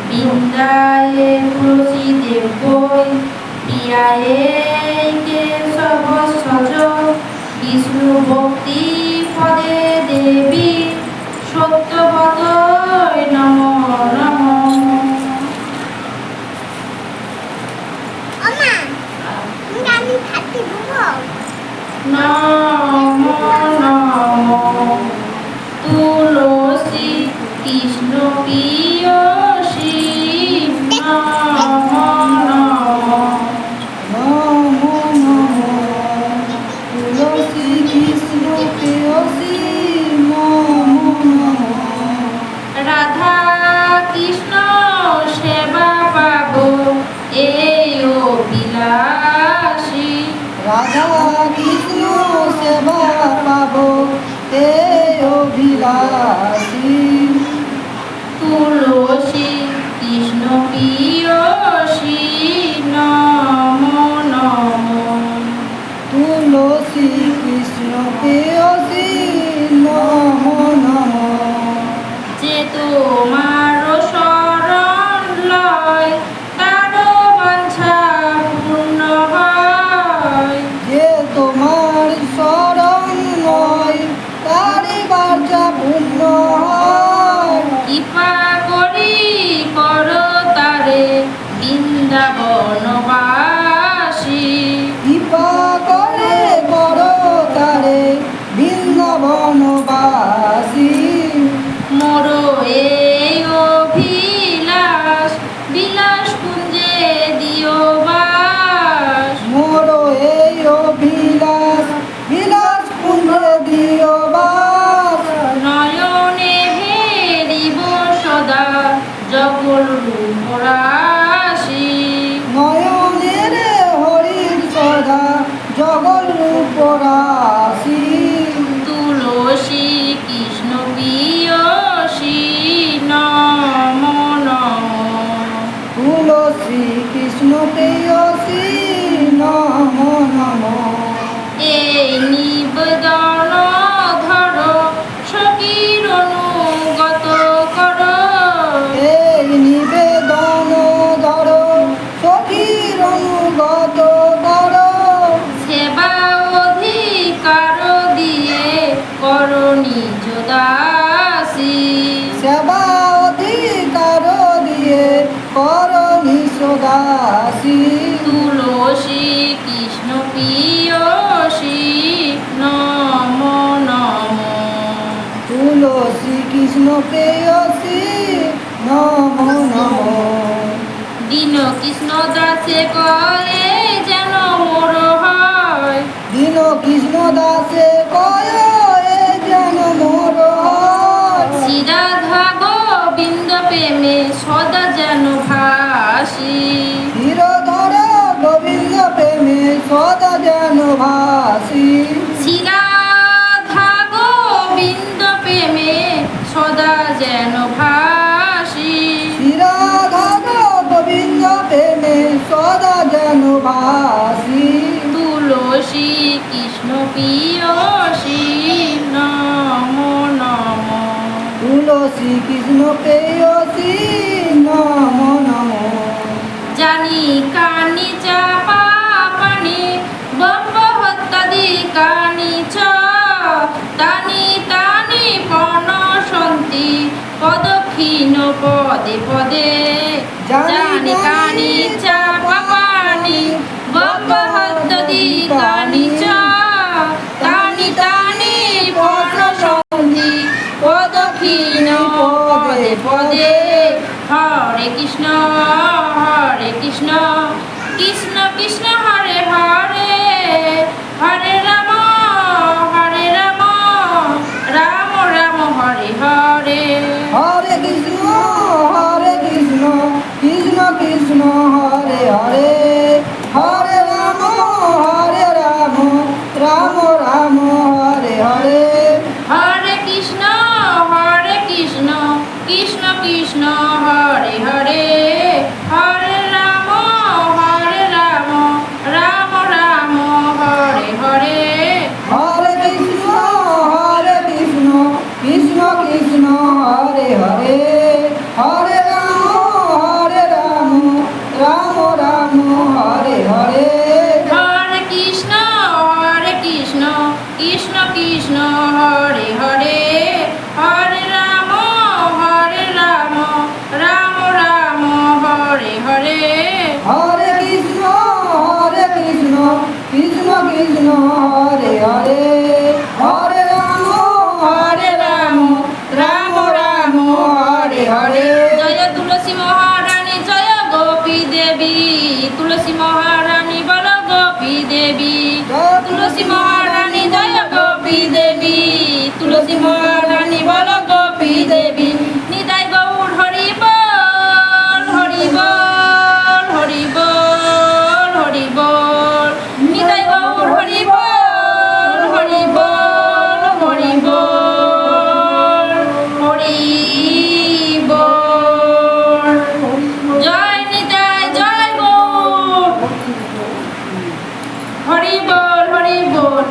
বৃন্দায়ে তুলসী দেব বৈ প্রিয়ায়ে কেশব সজ বিষ্ণু ভক্তি পদে দেবী সত্যবতৈ নমো নমঃ। নমো নমঃ তুলসী কৃষ্ণ প্রিয়সী নমো নমঃ। নমো নমো তুলসী কৃষ্ণ প্রেয়সী নমো নমো। রাধা কৃষ্ণ সেবা পাব এই অভিলাষী রাধা কৃষ্ণ সেবা পাব এই অভিলাষী। তুলসী কৃষ্ণ প্রিয়সী নমো নমঃ। তুলসী কৃষ্ণ প্রেয়সী নমো নমো। যে তোমার শরণ লয় তার বাঞ্ছা পূর্ণ হয়। যে তোমার শরণ নয় তারি বাঞ্ছা পূর্ণ হয়। কৃপা করি করো তারে বৃন্দাবনবাসী। কৃপা করে করো তারে বৃন্দাবনবাসী। মোর এই অভিলাষ বিলাস কুঞ্জে দিও বাস। মোর এই অভিলাষ বিলাস কুঞ্জে দিও বাস। নয়নে হেরিব সদা জগল রূপরাশি। নয়নের হরির সদা জগল রূপরাশি। তুলসী কৃষ্ণ প্রিয়সী নমো নমঃ। তুলসী কৃষ্ণ প্রেয়সী নমো নমো। এই নিবেদন ধর সখীর অনুগত কর। এই নিবেদন ধর সখীর অনুগত কর। সেবা অধিকার দিয়ে কর নিজ দাসী। সেবা অধিকার দিয়ে কর নিঃসদাসী। তুলসী কৃষ্ণ প্রিয়সী নমো নমঃ। তুলসী কৃষ্ণ প্রেয়সী নমো নমো। দীন কৃষ্ণ দাসে কয়ে যেন মোর হয়। দীন কৃষ্ণ দাসে কয় এ যেন মোর হয়। শ্রীরাধা গোবিন্দ প্রেমে সদা যেন ভাসি। ধীরধর গোবিন্দ প্রেমে সদা যেন ভাসি। শ্রীরাধা গোবিন্দ প্রেমে সদা যেন ভাসি। শ্রীরাধা গোবিন্দ প্রেমে সদা যেন ভাসি। তুলসী কৃষ্ণ প্রিয়সী নমো নমঃ। তুলসী কৃষ্ণ প্রেয়সী নমো নমো। জানি কানি চাপা পানি বম্ব হত্যাদি কানি চ তানি তানি পনসন্তি পদক্ষিণ পদে পদে। জানি কানি চাপা পানি বম্ব হত্যাদি কানি চ তানি তানি পনসন্তি পদক্ষিণ পদে পদে। হরে কৃষ্ণ কৃষ্ণ কৃষ্ণ হরে হরে হরে রাম রাম রাম হরে হরে। হরে কৃষ্ণ কৃষ্ণ কৃষ্ণ হরে হরে। হরে রাম রাম রাম হরে হরে। হরে কৃষ্ণ কৃষ্ণ কৃষ্ণ হরে হরে হরে রাম রাম রাম হরে হরে। হরে কৃষ্ণ কৃষ্ণ কৃষ্ণ হরে হরে। হরে রাম কৃষ্ণ কৃষ্ণ হরে হরে হরে রাম হরে রাম রাম রাম হরে হরে জয় তুলসী মহারানী জয় গোপী দেবী তুলসী মহারানী বল গোপী দেবী তুলসী মহারানী জয় গোপী দেবী তুলসী মহারানী বল গোপী দেবী নিতাই গৌর হরি বল হরি বল হরি বল হরি বল নিতাই গৌর হরি বল হরি বল হরি বল হরি বল জয় নিতাই জয় গৌর হরি বল হরি বল